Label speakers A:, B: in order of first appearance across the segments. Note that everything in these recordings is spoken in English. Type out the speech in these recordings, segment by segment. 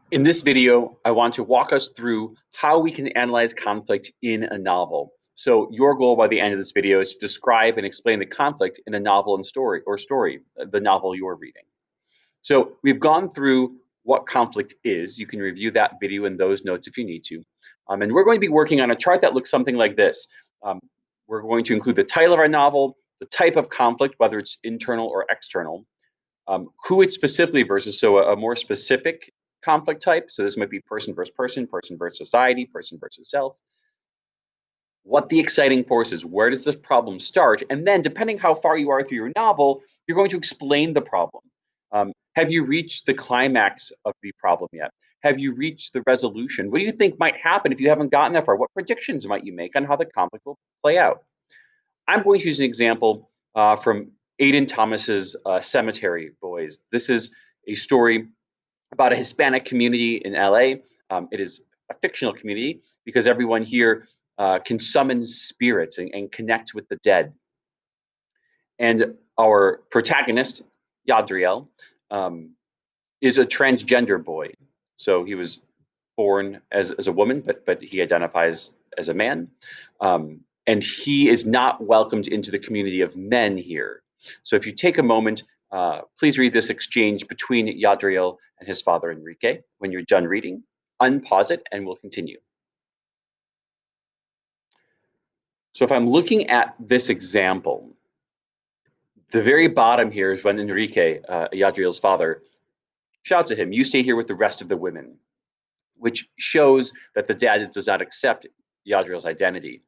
A: In this video, I want to walk us through how we can analyze conflict in a novel. So your goal by the end of this video is to describe and explain the conflict in a novel and story, the novel you're reading. So we've gone through what conflict is. You can review that video and those notes if you need to. And we're going to be working on a chart that looks something like this. Um, we're going to include the title of our novel, the type of conflict, whether it's internal or external, who it's specifically versus, so a more specific conflict type. So this might be person versus society, person versus self. What the exciting force is, where does this problem start? And then, depending how far you are through your novel, you're going to explain the problem. Have you reached the climax of the problem yet? Have you reached the resolution? What do you think might happen if you haven't gotten that far? What predictions might you make on how the conflict will play out? I'm going to use an example from Aidan Thomas's Cemetery Boys. This is a story about a Hispanic community in LA. It is a fictional community because everyone here can summon spirits and connect with the dead. And our protagonist, Yadriel, um, is a transgender boy. So he was born as a woman, but he identifies as a man. And he is not welcomed into the community of men here. So if you take a moment, please read this exchange between Yadriel and his father Enrique. When you're done reading, unpause it and we'll continue. So if I'm looking at this example, the very bottom here is when Enrique, Yadriel's father, shouts at him, "You stay here with the rest of the women," which shows that the dad does not accept Yadriel's identity.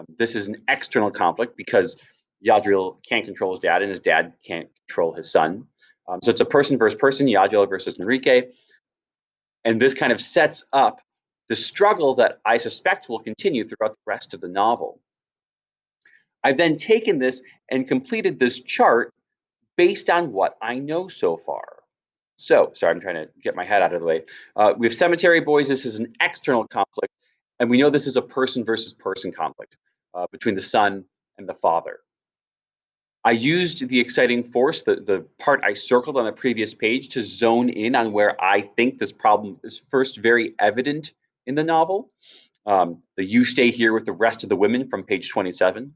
A: This is an external conflict because Yadriel can't control his dad and his dad can't control his son. So it's a person versus person, Yadriel versus Enrique. And this kind of sets up the struggle that I suspect will continue throughout the rest of the novel. I've then taken this and completed this chart based on what I know so far. So, sorry, I'm trying to get my head out of the way. We have Cemetery Boys. This is an external conflict, and we know this is a person versus person conflict between the son and the father. I used the exciting force, the part I circled on the previous page, to zone in on where I think this problem is first very evident in the novel. The "you stay here with the rest of the women" from page 27.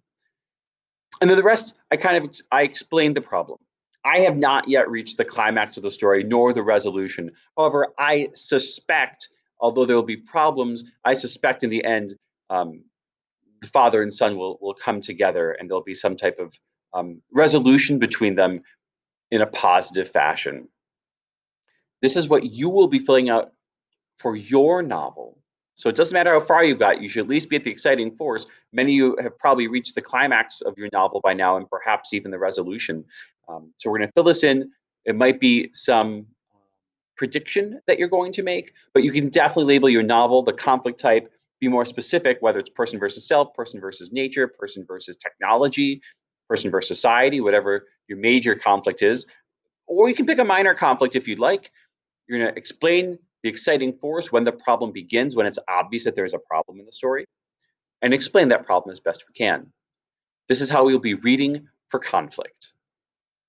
A: And then the rest, I explained the problem. I have not yet reached the climax of the story nor the resolution. However, I suspect, although there will be problems, I suspect in the end, um, the father and son will come together and there'll be some type of resolution between them in a positive fashion. This is what you will be filling out for your novel. So it doesn't matter how far you've got, you should at least be at the exciting force. Many of you have probably reached the climax of your novel by now and perhaps even the resolution. So we're going to fill this in. It might be some prediction that you're going to make, but you can definitely label your novel, the conflict type, be more specific, whether it's person versus self, person versus nature, person versus technology, person versus society, whatever your major conflict is. Or you can pick a minor conflict if you'd like. You're going to explain the exciting force when the problem begins, when it's obvious that there's a problem in the story, and explain that problem as best we can. This is how we'll be reading for conflict.